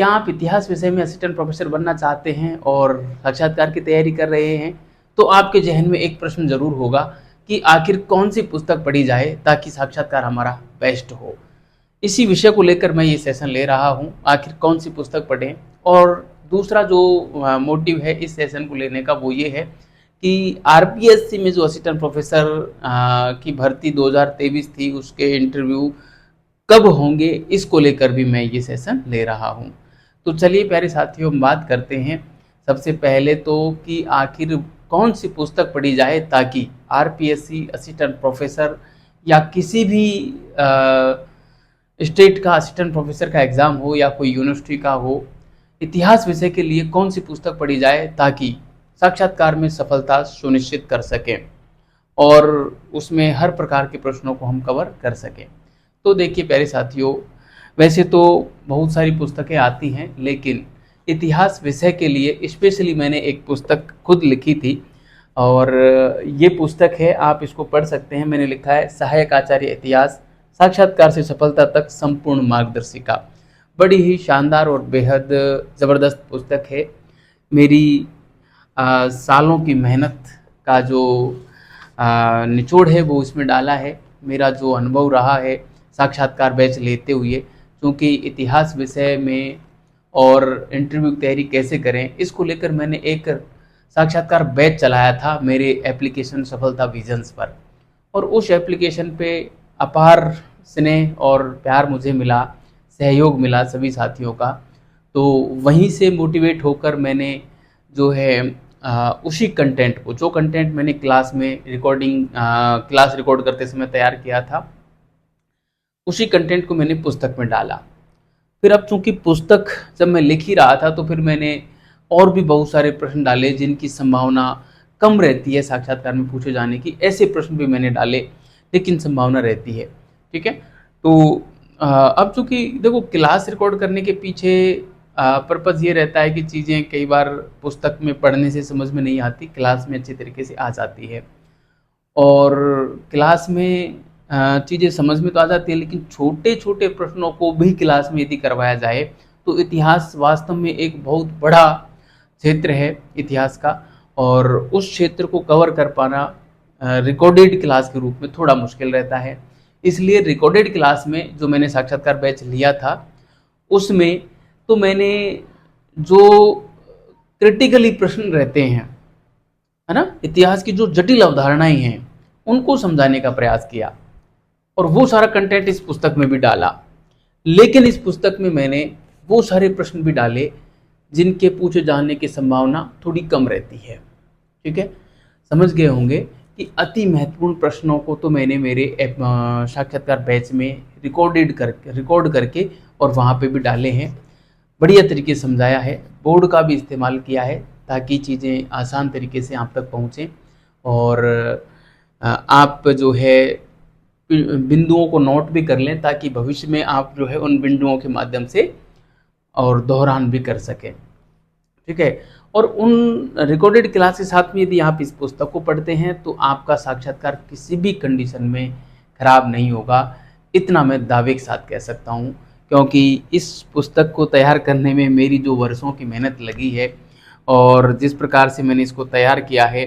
क्या आप इतिहास विषय में असिस्टेंट प्रोफेसर बनना चाहते हैं और साक्षात्कार की तैयारी कर रहे हैं, तो आपके ज़हन में एक प्रश्न ज़रूर होगा कि आखिर कौन सी पुस्तक पढ़ी जाए ताकि साक्षात्कार हमारा बेस्ट हो। इसी विषय को लेकर मैं ये सेशन ले रहा हूँ, आखिर कौन सी पुस्तक पढ़ें। और दूसरा जो मोटिव है इस सेशन को लेने का वो ये है कि आरपीएससी में जो असिस्टेंट प्रोफेसर की भर्ती 2023 थी, उसके इंटरव्यू कब होंगे, इसको लेकर भी मैं ये सेशन ले रहा हूँ। तो चलिए प्यारे साथियों, हम बात करते हैं सबसे पहले तो कि आखिर कौन सी पुस्तक पढ़ी जाए ताकि आरपीएससी, असिस्टेंट प्रोफेसर या किसी भी स्टेट का असिस्टेंट प्रोफेसर का एग्ज़ाम हो या कोई यूनिवर्सिटी का हो, इतिहास विषय के लिए कौन सी पुस्तक पढ़ी जाए ताकि साक्षात्कार में सफलता सुनिश्चित कर सकें और उसमें हर प्रकार के प्रश्नों को हम कवर कर सकें। तो देखिए प्यारे साथियों, वैसे तो बहुत सारी पुस्तकें आती हैं, लेकिन इतिहास विषय के लिए स्पेशली मैंने एक पुस्तक खुद लिखी थी और ये पुस्तक है, आप इसको पढ़ सकते हैं। मैंने लिखा है सहायक आचार्य इतिहास, साक्षात्कार से सफलता तक संपूर्ण मार्गदर्शिका। बड़ी ही शानदार और बेहद ज़बरदस्त पुस्तक है। मेरी सालों की मेहनत का जो निचोड़ है वो इसमें डाला है। मेरा जो अनुभव रहा है साक्षात्कार बैच लेते हुए, क्योंकि इतिहास विषय में और इंटरव्यू की तैयारी कैसे करें, इसको लेकर मैंने एक साक्षात्कार बैच चलाया था मेरे एप्लीकेशन सफलता विजन्स पर, और उस एप्लीकेशन पे अपार स्नेह और प्यार मुझे मिला, सहयोग मिला सभी साथियों का। तो वहीं से मोटिवेट होकर मैंने जो है उसी कंटेंट को, जो कंटेंट मैंने क्लास में क्लास रिकॉर्ड करते समय तैयार किया था, उसी कंटेंट को मैंने पुस्तक में डाला। फिर अब चूंकि पुस्तक जब मैं लिख ही रहा था तो फिर मैंने और भी बहुत सारे प्रश्न डाले जिनकी संभावना कम रहती है साक्षात्कार में पूछे जाने की। ऐसे प्रश्न भी मैंने डाले लेकिन संभावना रहती है। ठीक है, तो अब चूंकि देखो, क्लास रिकॉर्ड करने के पीछे पर्पज़ ये रहता है कि चीज़ें कई बार पुस्तक में पढ़ने से समझ में नहीं आती, क्लास में अच्छी तरीके से आ जाती है। और क्लास में चीज़ें समझ में तो आ जाती है, लेकिन छोटे छोटे प्रश्नों को भी क्लास में यदि करवाया जाए तो इतिहास वास्तव में एक बहुत बड़ा क्षेत्र है इतिहास का, और उस क्षेत्र को कवर कर पाना रिकॉर्डेड क्लास के रूप में थोड़ा मुश्किल रहता है। इसलिए रिकॉर्डेड क्लास में जो मैंने साक्षात्कार बैच लिया था उसमें तो मैंने जो क्रिटिकली प्रश्न रहते हैं, है ना, इतिहास की जो जटिल अवधारणाएं हैं उनको समझाने का प्रयास किया, और वो सारा कंटेंट इस पुस्तक में भी डाला। लेकिन इस पुस्तक में मैंने वो सारे प्रश्न भी डाले जिनके पूछे जाने की संभावना थोड़ी कम रहती है। ठीक है, समझ गए होंगे कि अति महत्वपूर्ण प्रश्नों को तो मैंने मेरे साक्षात्कार बैच में रिकॉर्ड करके और वहाँ पे भी डाले हैं, बढ़िया तरीके से समझाया है, बोर्ड का भी इस्तेमाल किया है ताकि चीज़ें आसान तरीके से आप तक पहुँचें और आप जो है बिंदुओं को नोट भी कर लें ताकि भविष्य में आप जो है उन बिंदुओं के माध्यम से और दोहरान भी कर सकें। ठीक है, और उन रिकॉर्डेड क्लास के साथ में यदि आप इस पुस्तक को पढ़ते हैं तो आपका साक्षात्कार किसी भी कंडीशन में खराब नहीं होगा, इतना मैं दावे के साथ कह सकता हूँ, क्योंकि इस पुस्तक को तैयार करने में मेरी जो वर्षों की मेहनत लगी है और जिस प्रकार से मैंने इसको तैयार किया है,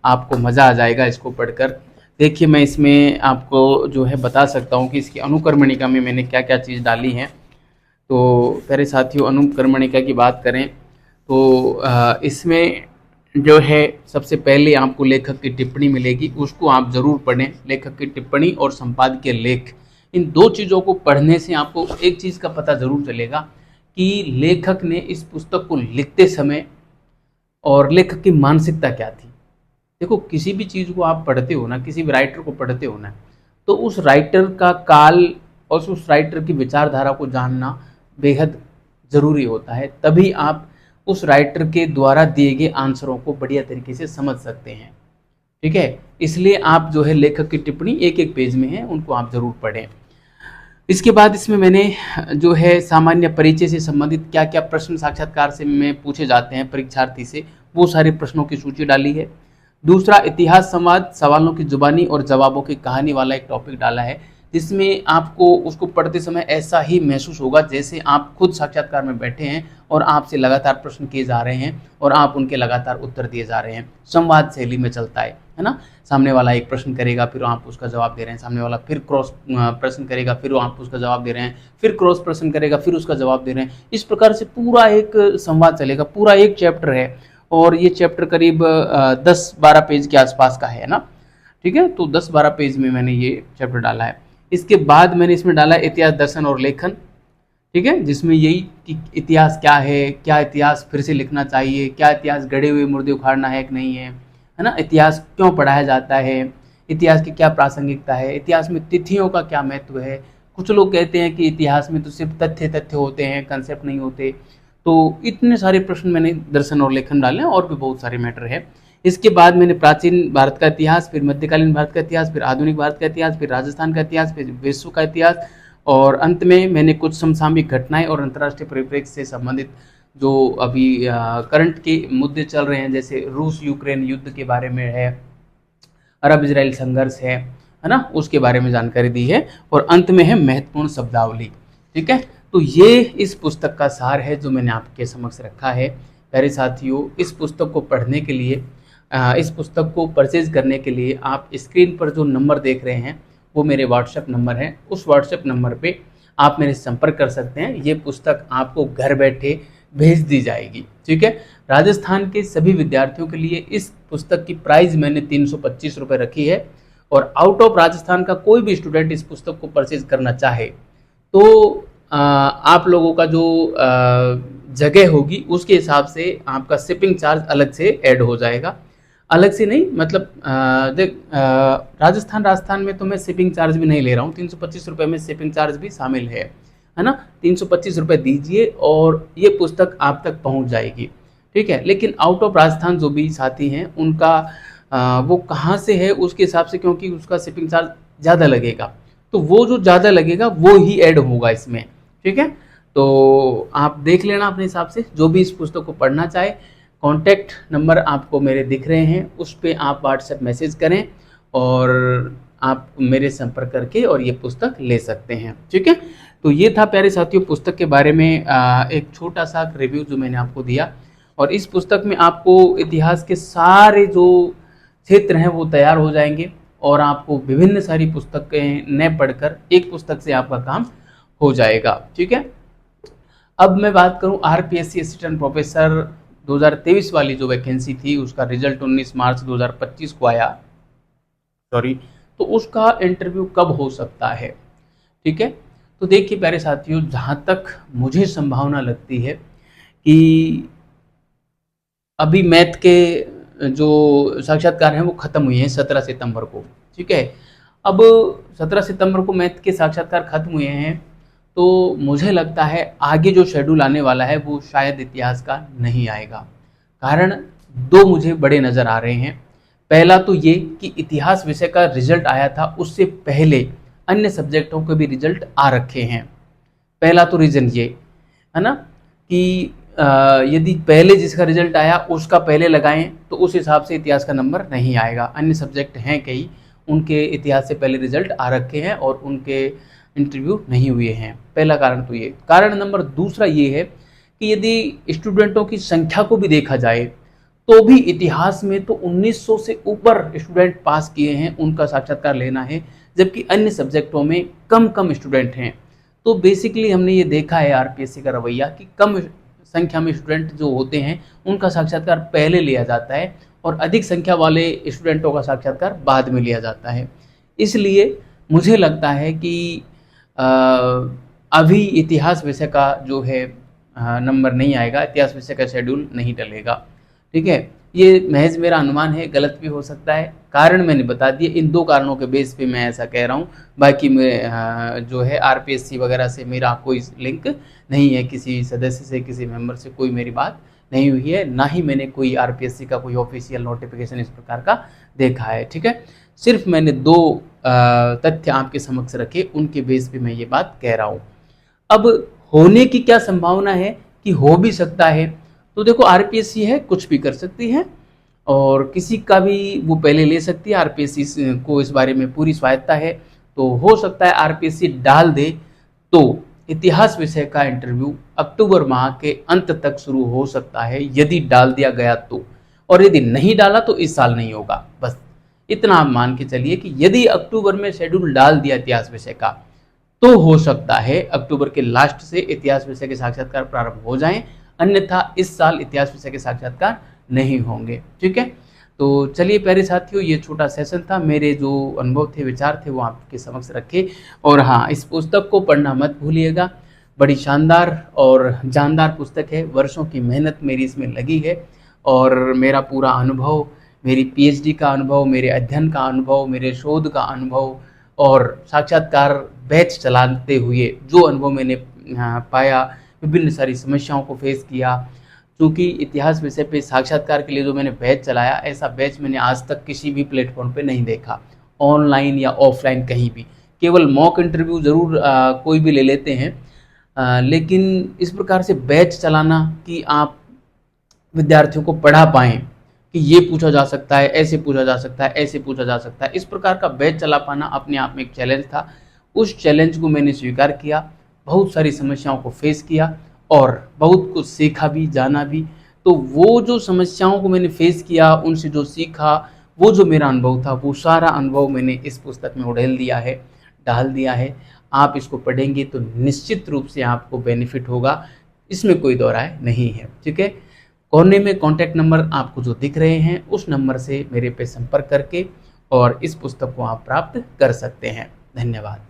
आपको मज़ा आ जाएगा इसको पढ़कर। देखिए, मैं इसमें आपको जो है बता सकता हूँ कि इसकी अनुक्रमणिका में मैंने क्या क्या चीज़ डाली हैं। तो प्यारे साथियों, अनुक्रमणिका की बात करें तो इसमें जो है सबसे पहले आपको लेखक की टिप्पणी मिलेगी, उसको आप ज़रूर पढ़ें। लेखक की टिप्पणी और संपादकीय लेख, इन दो चीज़ों को पढ़ने से आपको एक चीज़ का पता ज़रूर चलेगा कि लेखक ने इस पुस्तक को लिखते समय और लेखक की मानसिकता क्या थी। देखो, किसी भी चीज़ को आप पढ़ते हो ना, किसी भी राइटर को पढ़ते हो ना, तो उस राइटर का काल और उस राइटर की विचारधारा को जानना बेहद ज़रूरी होता है, तभी आप उस राइटर के द्वारा दिए गए आंसरों को बढ़िया तरीके से समझ सकते हैं। ठीक है, इसलिए आप जो है लेखक की टिप्पणी एक एक पेज में है, उनको आप ज़रूर पढ़ें। इसके बाद इसमें मैंने जो है सामान्य परिचय से संबंधित क्या क्या प्रश्न साक्षात्कार से में पूछे जाते हैं परीक्षार्थी से, वो सारे प्रश्नों की सूची डाली है। दूसरा, इतिहास संवाद, सवालों की जुबानी और जवाबों की कहानी वाला एक टॉपिक डाला है, जिसमें आपको उसको पढ़ते समय ऐसा ही महसूस होगा जैसे आप खुद साक्षात्कार में बैठे हैं और आपसे लगातार प्रश्न किए जा रहे हैं और आप उनके लगातार उत्तर दिए जा रहे हैं। संवाद शैली में चलता है ना। सामने वाला एक प्रश्न करेगा, फिर आप उसका जवाब दे रहे हैं, सामने वाला फिर क्रॉस प्रश्न करेगा, फिर आप उसका जवाब दे रहे हैं, फिर क्रॉस प्रश्न करेगा, फिर उसका जवाब दे रहे हैं। इस प्रकार से पूरा एक संवाद चलेगा, पूरा एक चैप्टर है और ये चैप्टर करीब 10-12 पेज के आसपास का है ना। ठीक है, तो 10-12 पेज में मैंने ये चैप्टर डाला है। इसके बाद मैंने इसमें डाला है इतिहास, दर्शन और लेखन। ठीक है, जिसमें यही कि इतिहास क्या है, क्या इतिहास फिर से लिखना चाहिए, क्या इतिहास गड़े हुए मुर्दे उखाड़ना है कि नहीं है ना। इतिहास क्यों पढ़ाया जाता है, इतिहास की क्या प्रासंगिकता है, इतिहास में तिथियों का क्या महत्व है। कुछ लोग कहते हैं कि इतिहास में तो सिर्फ तथ्य होते हैं, कंसेप्ट नहीं होते। तो इतने सारे प्रश्न मैंने दर्शन और लेखन डाले हैं, और भी बहुत सारे मैटर है। इसके बाद मैंने प्राचीन भारत का इतिहास, फिर मध्यकालीन भारत का इतिहास, फिर आधुनिक भारत का इतिहास, फिर राजस्थान का इतिहास, फिर विश्व का इतिहास, और अंत में मैंने कुछ समसामयिक घटनाएं और अंतर्राष्ट्रीय परिप्रेक्ष्य से संबंधित जो अभी करंट के मुद्दे चल रहे हैं, जैसे रूस यूक्रेन युद्ध के बारे में है, अरब इजराइल संघर्ष है ना, उसके बारे में जानकारी दी है। और अंत में है महत्वपूर्ण शब्दावली। ठीक है, तो ये इस पुस्तक का सार है जो मैंने आपके समक्ष रखा है। प्यारे साथियों, इस पुस्तक को पढ़ने के लिए, इस पुस्तक को परचेज करने के लिए आप स्क्रीन पर जो नंबर देख रहे हैं वो मेरे व्हाट्सएप नंबर है। उस व्हाट्सएप नंबर पे आप मेरे संपर्क कर सकते हैं। ये पुस्तक आपको घर बैठे भेज दी जाएगी। ठीक है, राजस्थान के सभी विद्यार्थियों के लिए इस पुस्तक की प्राइस मैंने 325 रुपये रखी है, और आउट ऑफ राजस्थान का कोई भी स्टूडेंट इस पुस्तक को परचेज करना चाहे तो आप लोगों का जो जगह होगी उसके हिसाब से आपका शिपिंग चार्ज अलग से ऐड हो जाएगा। अलग से नहीं, मतलब राजस्थान में तो मैं शिपिंग चार्ज भी नहीं ले रहा हूँ। 325 रुपये में शिपिंग चार्ज भी शामिल है ना। 325 रुपये दीजिए और ये पुस्तक आप तक पहुँच जाएगी। ठीक है, लेकिन आउट ऑफ राजस्थान जो भी साथी हैं उनका वो कहाँ से है उसके हिसाब से, क्योंकि उसका शिपिंग चार्ज ज़्यादा लगेगा, तो वो जो ज़्यादा लगेगा वो ही ऐड होगा इसमें। ठीक है, तो आप देख लेना अपने हिसाब से। जो भी इस पुस्तक को पढ़ना चाहे, कॉन्टैक्ट नंबर आपको मेरे दिख रहे हैं, उस पर आप व्हाट्सएप मैसेज करें और आप मेरे संपर्क करके और ये पुस्तक ले सकते हैं। ठीक है, तो ये था प्यारे साथियों पुस्तक के बारे में एक छोटा सा रिव्यू जो मैंने आपको दिया। और इस पुस्तक में आपको इतिहास के सारे जो क्षेत्र हैं वो तैयार हो जाएंगे, और आपको विभिन्न सारी पुस्तकें न पढ़कर एक पुस्तक से आपका काम हो जाएगा। ठीक है, अब मैं बात करूं आरपीएससी असिस्टेंट प्रोफेसर 2023 वाली जो वैकेंसी थी, उसका रिजल्ट 19 मार्च 2025 को आया, तो उसका इंटरव्यू कब हो सकता है। ठीक है, तो देखिए प्यारे साथियों, जहाँ तक मुझे संभावना लगती है कि अभी मैथ के जो साक्षात्कार हैं वो ख़त्म हुए हैं 17 सितंबर को। ठीक है, अब 17 सितंबर को मैथ के साक्षात्कार खत्म हुए हैं, तो मुझे लगता है आगे जो शेड्यूल आने वाला है वो शायद इतिहास का नहीं आएगा। कारण दो मुझे बड़े नज़र आ रहे हैं। पहला तो ये कि इतिहास विषय का रिजल्ट आया था, उससे पहले अन्य सब्जेक्टों के भी रिजल्ट आ रखे हैं। पहला तो रीज़न ये है ना कि यदि पहले जिसका रिजल्ट आया उसका पहले लगाएं तो उस हिसाब से इतिहास का नंबर नहीं आएगा। अन्य सब्जेक्ट हैं कई, उनके इतिहास से पहले रिजल्ट आ रखे हैं और उनके इंटरव्यू नहीं हुए हैं। पहला कारण तो ये। कारण नंबर दूसरा ये है कि यदि स्टूडेंटों की संख्या को भी देखा जाए तो भी इतिहास में तो 1900 से ऊपर स्टूडेंट पास किए हैं, उनका साक्षात्कार लेना है, जबकि अन्य सब्जेक्टों में कम स्टूडेंट हैं। तो बेसिकली हमने ये देखा है आरपीएससी का रवैया कि कम संख्या में स्टूडेंट जो होते हैं उनका साक्षात्कार पहले लिया जाता है और अधिक संख्या वाले स्टूडेंटों का साक्षात्कार बाद में लिया जाता है। इसलिए मुझे लगता है कि अभी इतिहास विषय का जो है नंबर नहीं आएगा, इतिहास विषय का शेड्यूल नहीं डलेगा। ठीक है, ये महज मेरा अनुमान है, गलत भी हो सकता है। कारण मैंने बता दिए, इन दो कारणों के बेस पे मैं ऐसा कह रहा हूँ। बाकी मैं जो है आरपीएससी वगैरह से मेरा कोई लिंक नहीं है, किसी सदस्य से, किसी मेंबर से कोई मेरी बात नहीं हुई है, ना ही मैंने कोई आरपीएससी का कोई ऑफिशियल नोटिफिकेशन इस प्रकार का देखा है। ठीक है, सिर्फ मैंने दो तथ्य आपके समक्ष रखे, उनके बेस पे मैं ये बात कह रहा हूँ। अब होने की क्या संभावना है कि हो भी सकता है, तो देखो आरपीएससी है, कुछ भी कर सकती है और किसी का भी वो पहले ले सकती है। आरपीएससी को इस बारे में पूरी स्वायत्ता है, तो हो सकता है आरपीएससी डाल दे तो इतिहास विषय का इंटरव्यू अक्टूबर माह के अंत तक शुरू हो सकता है, यदि डाल दिया गया तो। और यदि नहीं डाला तो इस साल नहीं होगा। बस इतना आप मान के चलिए कि यदि अक्टूबर में शेड्यूल डाल दिया इतिहास विषय का तो हो सकता है अक्टूबर के लास्ट से इतिहास विषय के साक्षात्कार प्रारंभ हो जाएं, अन्यथा इस साल इतिहास विषय के साक्षात्कार नहीं होंगे। ठीक है, तो चलिए प्यारे साथियों, ये छोटा सेशन था, मेरे जो अनुभव थे, विचार थे, वो आपके समक्ष रखे। और हाँ, इस पुस्तक को पढ़ना मत भूलिएगा, बड़ी शानदार और जानदार पुस्तक है। वर्षों की मेहनत मेरी इसमें लगी है और मेरा पूरा अनुभव, मेरी पीएचडी का अनुभव, मेरे अध्ययन का अनुभव, मेरे शोध का अनुभव और साक्षात्कार बैच चलाते हुए जो अनुभव मैंने पाया, विभिन्न सारी समस्याओं को फेस किया। क्योंकि इतिहास विषय पे साक्षात्कार के लिए जो मैंने बैच चलाया, ऐसा बैच मैंने आज तक किसी भी प्लेटफॉर्म पे नहीं देखा, ऑनलाइन या ऑफलाइन कहीं भी। केवल मॉक इंटरव्यू ज़रूर कोई भी ले लेते हैं, लेकिन इस प्रकार से बैच चलाना कि आप विद्यार्थियों को पढ़ा पाएँ कि ये पूछा जा सकता है, ऐसे पूछा जा सकता है, ऐसे पूछा जा सकता है, इस प्रकार का बैच चला पाना अपने आप में एक चैलेंज था। उस चैलेंज को मैंने स्वीकार किया, बहुत सारी समस्याओं को फेस किया और बहुत कुछ सीखा भी, जाना भी। तो वो जो समस्याओं को मैंने फेस किया, उनसे जो सीखा, वो जो मेरा अनुभव था, वो सारा अनुभव मैंने इस पुस्तक में उड़ेल दिया है, डाल दिया है। आप इसको पढ़ेंगे तो निश्चित रूप से आपको बेनिफिट होगा, इसमें कोई दो राय नहीं है। ठीक है, कोने में कॉन्टैक्ट नंबर आपको जो दिख रहे हैं, उस नंबर से मेरे पे संपर्क करके और इस पुस्तक को आप प्राप्त कर सकते हैं। धन्यवाद।